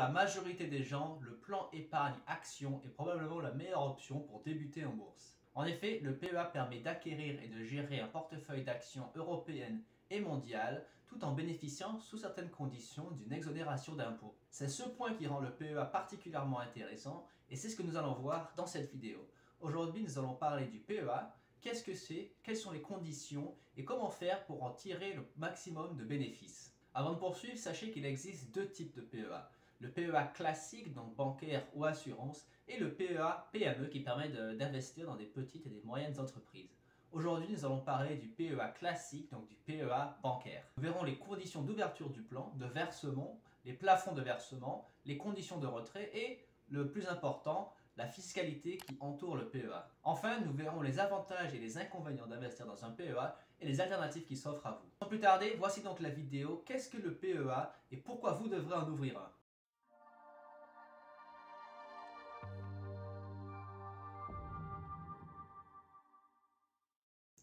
la majorité des gens, le plan épargne action est probablement la meilleure option pour débuter en bourse. En effet, le PEA permet d'acquérir et de gérer un portefeuille d'actions européennes et mondiales tout en bénéficiant, sous certaines conditions, d'une exonération d'impôts. C'est ce point qui rend le PEA particulièrement intéressant et c'est ce que nous allons voir dans cette vidéo. Aujourd'hui, nous allons parler du PEA, qu'est-ce que c'est, quelles sont les conditions et comment faire pour en tirer le maximum de bénéfices. Avant de poursuivre, sachez qu'il existe deux types de PEA. Le PEA classique, donc bancaire ou assurance, et le PEA PME qui permet d'investir dans des petites et des moyennes entreprises. Aujourd'hui, nous allons parler du PEA classique, donc du PEA bancaire. Nous verrons les conditions d'ouverture du plan, de versement, les plafonds de versement, les conditions de retrait et, le plus important, la fiscalité qui entoure le PEA. Enfin, nous verrons les avantages et les inconvénients d'investir dans un PEA et les alternatives qui s'offrent à vous. Sans plus tarder, voici donc la vidéo. Qu'est-ce que le PEA et pourquoi vous devrez en ouvrir un?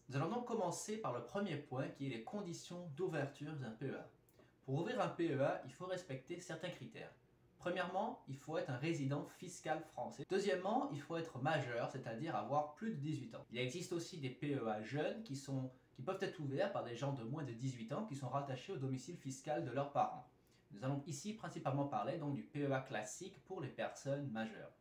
Nous allons donc commencer par le premier point qui est les conditions d'ouverture d'un PEA. Pour ouvrir un PEA, il faut respecter certains critères. Premièrement, il faut être un résident fiscal français. Deuxièmement, il faut être majeur, c'est-à-dire avoir plus de 18 ans. Il existe aussi des PEA jeunes qui peuvent être ouverts par des gens de moins de 18 ans qui sont rattachés au domicile fiscal de leurs parents. Nous allons ici principalement parler donc du PEA classique pour les personnes majeures.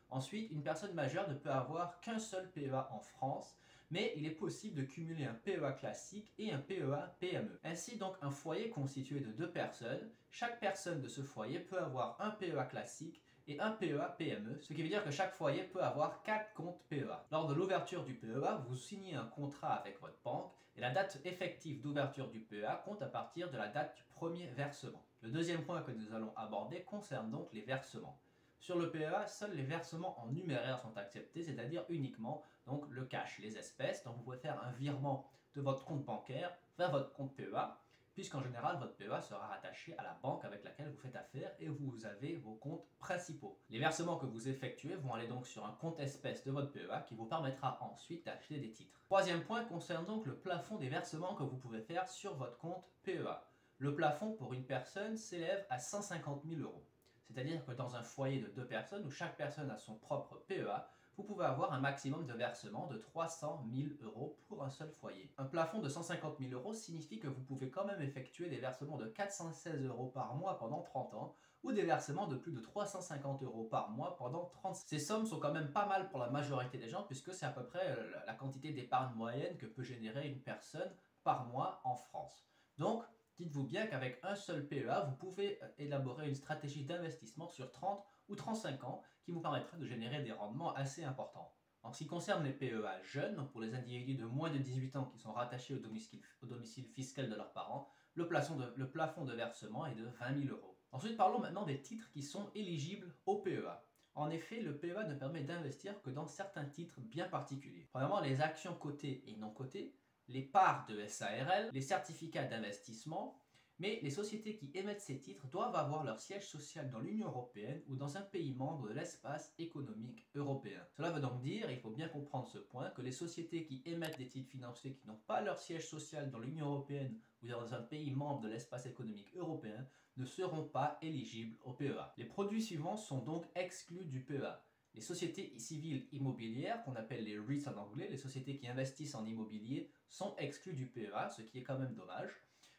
Ensuite, une personne majeure ne peut avoir qu'un seul PEA en France, mais il est possible de cumuler un PEA classique et un PEA PME. Ainsi donc un foyer constitué de deux personnes, chaque personne de ce foyer peut avoir un PEA classique et un PEA PME, ce qui veut dire que chaque foyer peut avoir 4 comptes PEA. Lors de l'ouverture du PEA, vous signez un contrat avec votre banque et la date effective d'ouverture du PEA compte à partir de la date du premier versement. Le deuxième point que nous allons aborder concerne donc les versements. Sur le PEA, seuls les versements en numéraire sont acceptés, c'est-à-dire uniquement donc le cash, les espèces. Donc vous pouvez faire un virement de votre compte bancaire vers votre compte PEA, puisqu'en général votre PEA sera rattaché à la banque avec laquelle vous faites affaire et vous avez vos comptes principaux. Les versements que vous effectuez vont aller donc sur un compte espèce de votre PEA qui vous permettra ensuite d'acheter des titres. Troisième point concerne donc le plafond des versements que vous pouvez faire sur votre compte PEA. Le plafond pour une personne s'élève à 150 000 €. C'est-à-dire que dans un foyer de deux personnes où chaque personne a son propre PEA, vous pouvez avoir un maximum de versement de 300 000 € pour un seul foyer. Un plafond de 150 000 € signifie que vous pouvez quand même effectuer des versements de 416 € par mois pendant 30 ans ou des versements de plus de 350 € par mois pendant 30 ans. Ces sommes sont quand même pas mal pour la majorité des gens puisque c'est à peu près la quantité d'épargne moyenne que peut générer une personne par mois en France. Donc, dites-vous bien qu'avec un seul PEA, vous pouvez élaborer une stratégie d'investissement sur 30 ou 35 ans qui vous permettra de générer des rendements assez importants. En ce qui concerne les PEA jeunes, donc pour les individus de moins de 18 ans qui sont rattachés au domicile fiscal de leurs parents, le plafond de versement est de 20 000 €. Ensuite, parlons maintenant des titres qui sont éligibles au PEA. En effet, le PEA ne permet d'investir que dans certains titres bien particuliers. Premièrement, les actions cotées et non cotées, les parts de SARL, les certificats d'investissement, mais les sociétés qui émettent ces titres doivent avoir leur siège social dans l'Union européenne ou dans un pays membre de l'espace économique européen. Cela veut donc dire, il faut bien comprendre ce point, que les sociétés qui émettent des titres financiers qui n'ont pas leur siège social dans l'Union européenne ou dans un pays membre de l'espace économique européen ne seront pas éligibles au PEA. Les produits suivants sont donc exclus du PEA. Les sociétés civiles immobilières, qu'on appelle les REITs en anglais, les sociétés qui investissent en immobilier, sont exclues du PEA, ce qui est quand même dommage.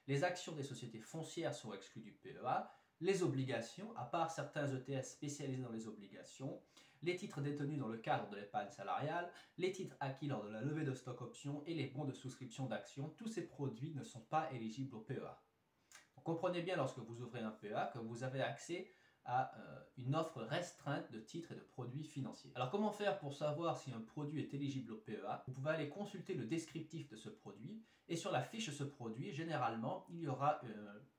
Les actions des sociétés foncières sont exclues du PEA. Les obligations, à part certains ETF spécialisés dans les obligations, les titres détenus dans le cadre de l'épargne salariale, les titres acquis lors de la levée de stock options et les bons de souscription d'actions, tous ces produits ne sont pas éligibles au PEA. Donc, comprenez bien lorsque vous ouvrez un PEA que vous avez accès à une offre restreinte de titres et de produits financiers. Alors comment faire pour savoir si un produit est éligible au PEA? Vous pouvez aller consulter le descriptif de ce produit et sur la fiche de ce produit, généralement, il y aura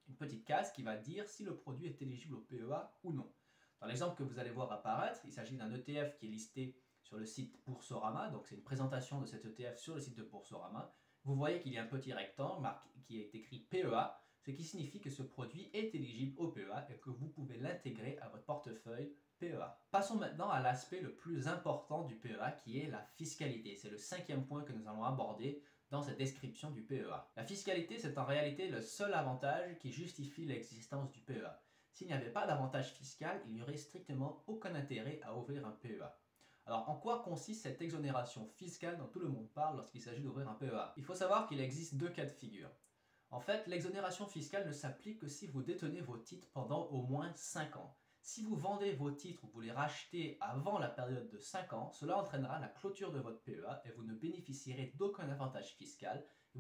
une petite case qui va dire si le produit est éligible au PEA ou non. Dans l'exemple que vous allez voir apparaître, il s'agit d'un ETF qui est listé sur le site Boursorama, donc c'est une présentation de cet ETF sur le site de Boursorama. Vous voyez qu'il y a un petit rectangle qui est écrit PEA, ce qui signifie que ce produit est éligible au PEA et que vous pouvez l'intégrer à votre portefeuille PEA. Passons maintenant à l'aspect le plus important du PEA qui est la fiscalité. C'est le cinquième point que nous allons aborder dans cette description du PEA. La fiscalité, c'est en réalité le seul avantage qui justifie l'existence du PEA. S'il n'y avait pas d'avantage fiscal, il n'y aurait strictement aucun intérêt à ouvrir un PEA. Alors, en quoi consiste cette exonération fiscale dont tout le monde parle lorsqu'il s'agit d'ouvrir un PEA? Il faut savoir qu'il existe deux cas de figure. En fait, l'exonération fiscale ne s'applique que si vous détenez vos titres pendant au moins 5 ans. Si vous vendez vos titres ou vous les rachetez avant la période de 5 ans, cela entraînera la clôture de votre PEA et vous ne bénéficierez d'aucun avantage fiscal et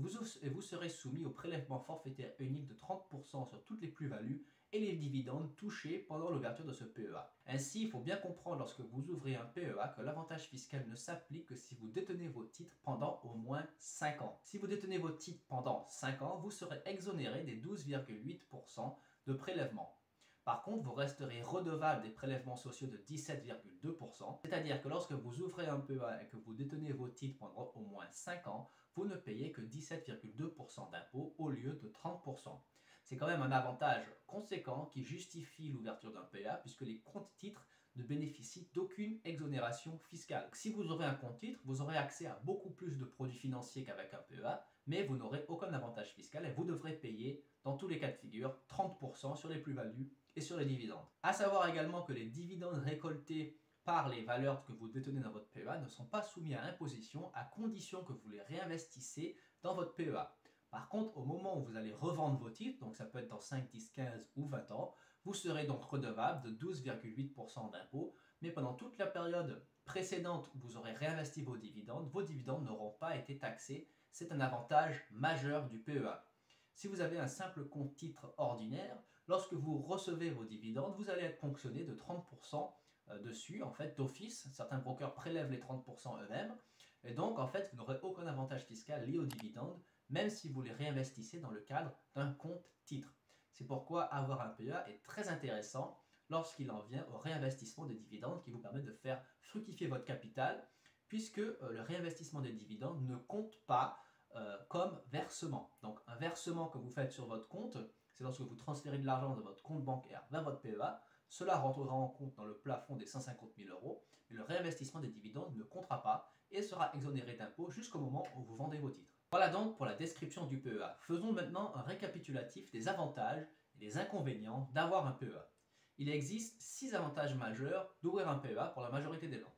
vous serez soumis au prélèvement forfaitaire unique de 30% sur toutes les plus-values et les dividendes touchés pendant l'ouverture de ce PEA. Ainsi, il faut bien comprendre lorsque vous ouvrez un PEA que l'avantage fiscal ne s'applique que si vous détenez vos titres pendant au moins 5 ans. Si vous détenez vos titres pendant 5 ans, vous serez exonéré des 12,8% de prélèvement. Par contre, vous resterez redevable des prélèvements sociaux de 17,2%, c'est-à-dire que lorsque vous ouvrez un PEA et que vous détenez vos titres pendant au moins 5 ans, vous ne payez que 17,2% d'impôts au lieu de 30%. C'est quand même un avantage conséquent qui justifie l'ouverture d'un PEA puisque les comptes titres ne bénéficient d'aucune exonération fiscale. Si vous aurez un compte titre, vous aurez accès à beaucoup plus de produits financiers qu'avec un PEA, mais vous n'aurez aucun avantage fiscal et vous devrez payer, dans tous les cas de figure, 30% sur les plus-values et sur les dividendes. À savoir également que les dividendes récoltés par les valeurs que vous détenez dans votre PEA ne sont pas soumis à imposition à condition que vous les réinvestissez dans votre PEA. Par contre, au moment où vous allez revendre vos titres, donc ça peut être dans 5, 10, 15 ou 20 ans, vous serez donc redevable de 12,8% d'impôts, mais pendant toute la période précédente où vous aurez réinvesti vos dividendes n'auront pas été taxés. C'est un avantage majeur du PEA. Si vous avez un simple compte titre ordinaire, lorsque vous recevez vos dividendes, vous allez être ponctionné de 30% dessus, en fait, d'office. Certains brokers prélèvent les 30% eux-mêmes, et donc, en fait, vous n'aurez aucun avantage fiscal lié aux dividendes, même si vous les réinvestissez dans le cadre d'un compte titre. C'est pourquoi avoir un PEA est très intéressant lorsqu'il en vient au réinvestissement des dividendes qui vous permet de faire fructifier votre capital, puisque le réinvestissement des dividendes ne compte pas comme versement. Donc un versement que vous faites sur votre compte, c'est lorsque vous transférez de l'argent de votre compte bancaire vers votre PEA, cela rentrera en compte dans le plafond des 150 000 euros, mais le réinvestissement des dividendes ne comptera pas et sera exonéré d'impôts jusqu'au moment où vous vendez vos titres. Voilà donc pour la description du PEA. Faisons maintenant un récapitulatif des avantages et des inconvénients d'avoir un PEA. Il existe 6 avantages majeurs d'ouvrir un PEA pour la majorité des gens.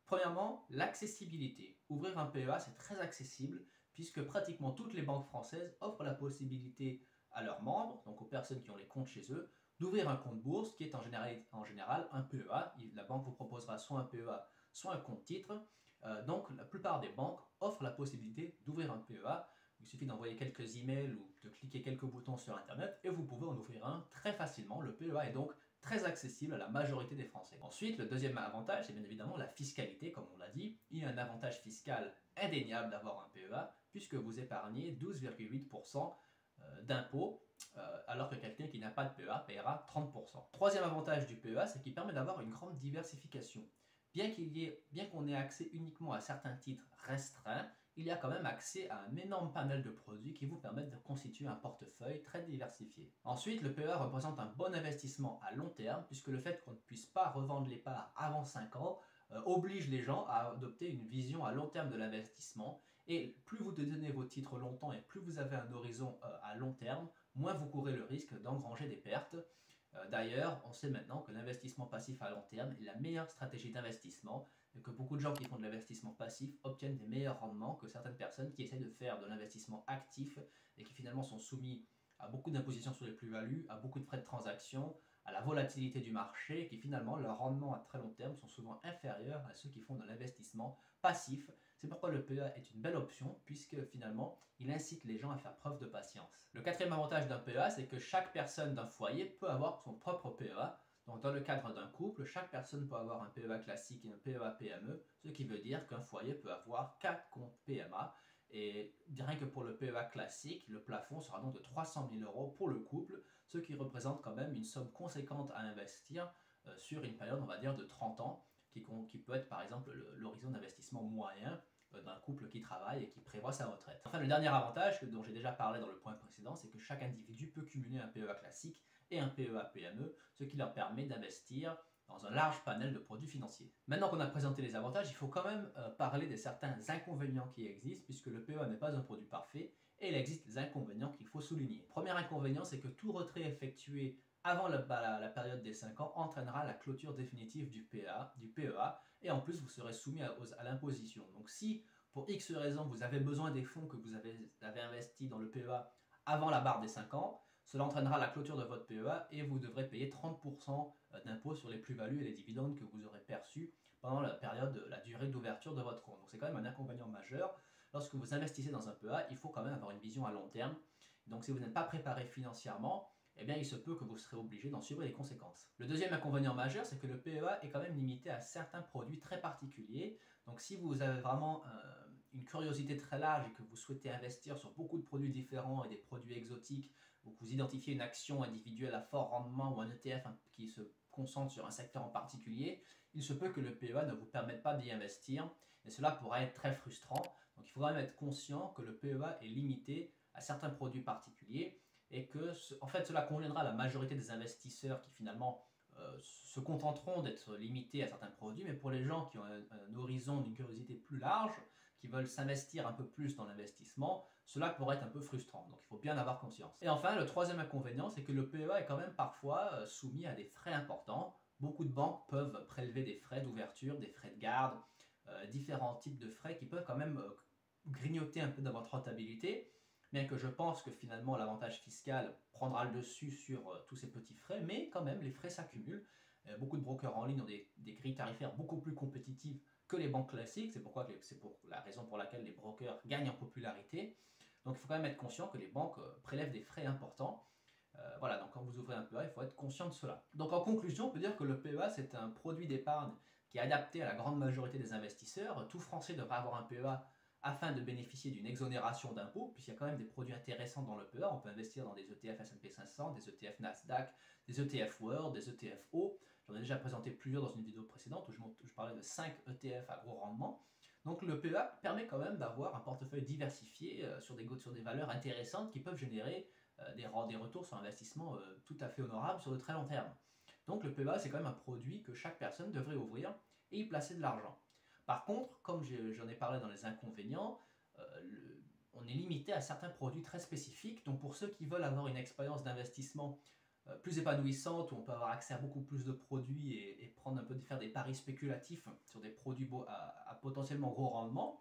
Premièrement, l'accessibilité. Ouvrir un PEA, c'est très accessible puisque pratiquement toutes les banques françaises offrent la possibilité à leurs membres, donc aux personnes qui ont les comptes chez eux, d'ouvrir un compte bourse qui est en général un PEA. La banque vous proposera soit un PEA, soit un compte titre. Donc la plupart des banques offrent la possibilité d'ouvrir un PEA. Il suffit d'envoyer quelques emails ou de cliquer quelques boutons sur Internet et vous pouvez en ouvrir un très facilement. Le PEA est donc très accessible à la majorité des Français. Ensuite, le deuxième avantage, c'est bien évidemment la fiscalité, comme on l'a dit. Il y a un avantage fiscal indéniable d'avoir un PEA, puisque vous épargnez 12,8% d'impôts, alors que quelqu'un qui n'a pas de PEA paiera 30%. Troisième avantage du PEA, c'est qu'il permet d'avoir une grande diversification. Bien qu'on ait accès uniquement à certains titres restreints, il y a quand même accès à un énorme panel de produits qui vous permettent de constituer un portefeuille très diversifié. Ensuite, le PEA représente un bon investissement à long terme, puisque le fait qu'on ne puisse pas revendre les parts avant 5 ans oblige les gens à adopter une vision à long terme de l'investissement. Et plus vous détenez vos titres longtemps et plus vous avez un horizon à long terme, moins vous courez le risque d'engranger des pertes. D'ailleurs, on sait maintenant que l'investissement passif à long terme est la meilleure stratégie d'investissement et que beaucoup de gens qui font de l'investissement passif obtiennent des meilleurs rendements que certaines personnes qui essaient de faire de l'investissement actif et qui finalement sont soumis à beaucoup d'impositions sur les plus-values, à beaucoup de frais de transaction, à la volatilité du marché et qui finalement leurs rendements à très long terme sont souvent inférieurs à ceux qui font de l'investissement passif. C'est pourquoi le PEA est une belle option puisque finalement il incite les gens à faire preuve de patience. Le quatrième avantage d'un PEA, c'est que chaque personne d'un foyer peut avoir son propre PEA. Donc dans le cadre d'un couple, chaque personne peut avoir un PEA classique et un PEA PME, ce qui veut dire qu'un foyer peut avoir 4 comptes PMA. Et rien que pour le PEA classique, le plafond sera donc de 300 000 euros pour le couple, ce qui représente quand même une somme conséquente à investir sur une période, on va dire, de 30 ans, qui peut être par exemple l'horizon d'investissement moyen d'un couple qui travaille et qui prévoit sa retraite. Enfin, le dernier avantage dont j'ai déjà parlé dans le point précédent, c'est que chaque individu peut cumuler un PEA classique et un PEA PME, ce qui leur permet d'investir dans un large panel de produits financiers. Maintenant qu'on a présenté les avantages, il faut quand même parler des certains inconvénients qui existent, puisque le PEA n'est pas un produit parfait, et il existe des inconvénients qu'il faut souligner. Premier inconvénient, c'est que tout retrait effectué avant la période des 5 ans entraînera la clôture définitive du PEA, et en plus vous serez soumis à l'imposition. Donc si pour X raison vous avez besoin des fonds que vous avez investis dans le PEA avant la barre des 5 ans, cela entraînera la clôture de votre PEA et vous devrez payer 30% d'impôt sur les plus-values et les dividendes que vous aurez perçus pendant la durée d'ouverture de votre compte. Donc c'est quand même un inconvénient majeur. Lorsque vous investissez dans un PEA, il faut quand même avoir une vision à long terme. Donc si vous n'êtes pas préparé financièrement, eh bien il se peut que vous serez obligé d'en subir les conséquences. Le deuxième inconvénient majeur, c'est que le PEA est quand même limité à certains produits très particuliers. Donc si vous avez vraiment une curiosité très large et que vous souhaitez investir sur beaucoup de produits différents et des produits exotiques, ou que vous identifiez une action individuelle à fort rendement ou un ETF qui se concentre sur un secteur en particulier, il se peut que le PEA ne vous permette pas d'y investir et cela pourra être très frustrant. Donc il faudra même être conscient que le PEA est limité à certains produits particuliers et que en fait, cela conviendra à la majorité des investisseurs qui finalement se contenteront d'être limités à certains produits, mais pour les gens qui ont un horizon d'une curiosité plus large, qui veulent s'investir un peu plus dans l'investissement, cela pourrait être un peu frustrant. Donc il faut bien avoir conscience. Et enfin, le troisième inconvénient, c'est que le PEA est quand même parfois soumis à des frais importants. Beaucoup de banques peuvent prélever des frais d'ouverture, des frais de garde, différents types de frais qui peuvent quand même grignoter un peu dans votre rentabilité, bien que je pense que finalement l'avantage fiscal prendra le dessus sur tous ces petits frais, mais quand même les frais s'accumulent. Beaucoup de brokers en ligne ont des grilles tarifaires beaucoup plus compétitives que les banques classiques, c'est pour la raison pour laquelle les brokers gagnent en popularité. Donc il faut quand même être conscient que les banques prélèvent des frais importants. Voilà, donc quand vous ouvrez un PEA, il faut être conscient de cela. Donc en conclusion, on peut dire que le PEA, c'est un produit d'épargne qui est adapté à la grande majorité des investisseurs. Tout Français devrait avoir un PEA afin de bénéficier d'une exonération d'impôts, puisqu'il y a quand même des produits intéressants dans le PEA. On peut investir dans des ETF S&P 500, des ETF Nasdaq, des ETF World, des ETF O. J'en ai déjà présenté plusieurs dans une vidéo précédente où je parlais de 5 ETF à gros rendement. Donc le PEA permet quand même d'avoir un portefeuille diversifié sur des valeurs intéressantes qui peuvent générer des retours sur investissement tout à fait honorables sur le très long terme. Donc le PEA, c'est quand même un produit que chaque personne devrait ouvrir et y placer de l'argent. Par contre, comme j'en ai parlé dans les inconvénients, on est limité à certains produits très spécifiques. Donc pour ceux qui veulent avoir une expérience d'investissement plus épanouissante, où on peut avoir accès à beaucoup plus de produits et prendre un peu faire des paris spéculatifs sur des produits à potentiellement gros rendement,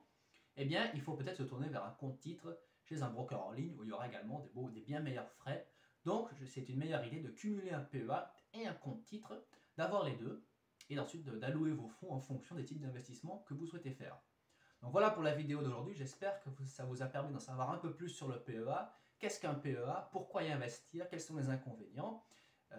eh bien il faut peut-être se tourner vers un compte titre chez un broker en ligne où il y aura également des bien meilleurs frais. Donc c'est une meilleure idée de cumuler un PEA et un compte titre, d'avoir les deux, et ensuite d'allouer vos fonds en fonction des types d'investissements que vous souhaitez faire. Donc voilà pour la vidéo d'aujourd'hui, j'espère que ça vous a permis d'en savoir un peu plus sur le PEA. Qu'est-ce qu'un PEA? Pourquoi y investir? Quels sont les inconvénients?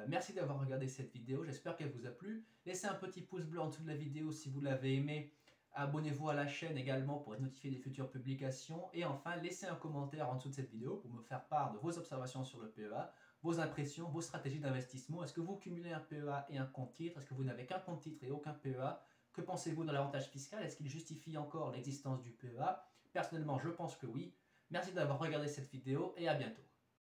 Merci d'avoir regardé cette vidéo, j'espère qu'elle vous a plu. Laissez un petit pouce bleu en dessous de la vidéo si vous l'avez aimé. Abonnez-vous à la chaîne également pour être notifié des futures publications. Et enfin, laissez un commentaire en dessous de cette vidéo pour me faire part de vos observations sur le PEA, vos impressions, vos stratégies d'investissement. Est-ce que vous cumulez un PEA et un compte titre? Est-ce que vous n'avez qu'un compte titre et aucun PEA? Que pensez-vous de l'avantage fiscal? Est-ce qu'il justifie encore l'existence du PEA? Personnellement, je pense que oui. Merci d'avoir regardé cette vidéo et à bientôt.